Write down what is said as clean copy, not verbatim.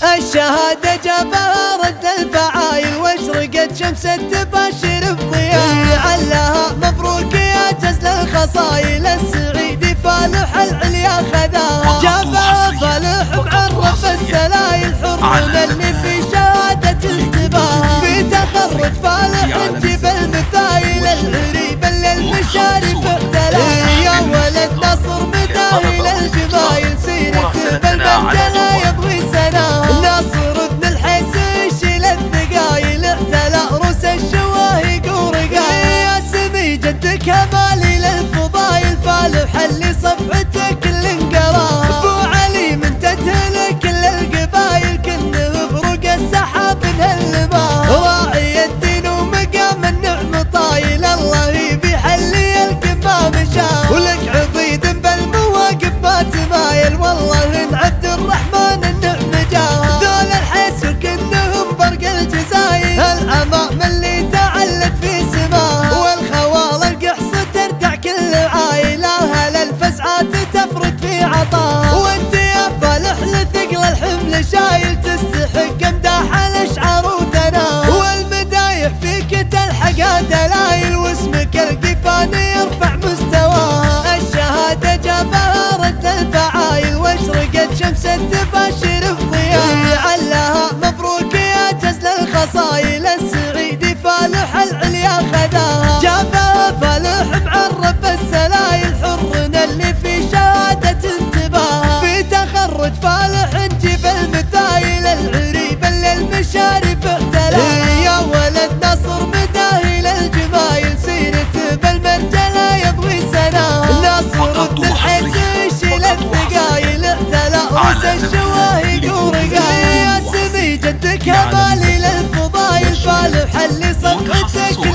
الشهادة جابها رد الفعايل واشرقت شمس تباشر بضياء، علاها مبروك يا جزل الخصايل السعيد فالح العليا خذاها، جابها فالح معرف السلايل حرنا اللي في شهادة انتباها، في تخرج فالح نجيب المثايل العريبة للمشارف اعتلاها، يا ولد نصر مدايل الجمايل سيرته بالمنجلة يبغي سناها، ناصر ابن الحيس يشيل الثقايل اعتلى روس الشواهق ورقاها، يا سمي جد كمالي للفضايل فالح اللي صفحته كل انقراها، ابو علي من تتهل كل القبايل كنه بفروق السحاب نهلماها، راعي الدين ومقام النعم طايل الله يبي حلي الكمام شاه، ولك عضيد بالمواقف ما تمايل والله ان عبد الرحمن النعم جاه، ذول الحيس وكنهم برق الجزايل العمام اللي تعلت في سماها، والخوال القحص ترتع كل عايله هل الفزعات تفرق في عطاها، وانت يا فالح لثقل الحمل شايل تستحق امداح الاشعار وثناها، والمدايح فيك تلحق دلايل واسمك القفاني يرفع مستواها، الشهادة جابها رد الفعايل واشرقت شمس تباشر بضياء، علاها مبروك يا جزل الخصايل السعيد فالح العليا خذاها، جابها فالح معرف السلايل حرنا اللي في شهادة انتباها، في تخرج فالح نجيب المثايل العريبة للمشارف اعتلاها، يا ولد نصر مداهل الجمايل سيرته بالمرجلة يبغي سناها، ناصر ابن الحيس يشيل الثقايل اعتلى روس الشواهق ورقاها، يا سمي جد كمالي للفضايل فالح اللي صفحتك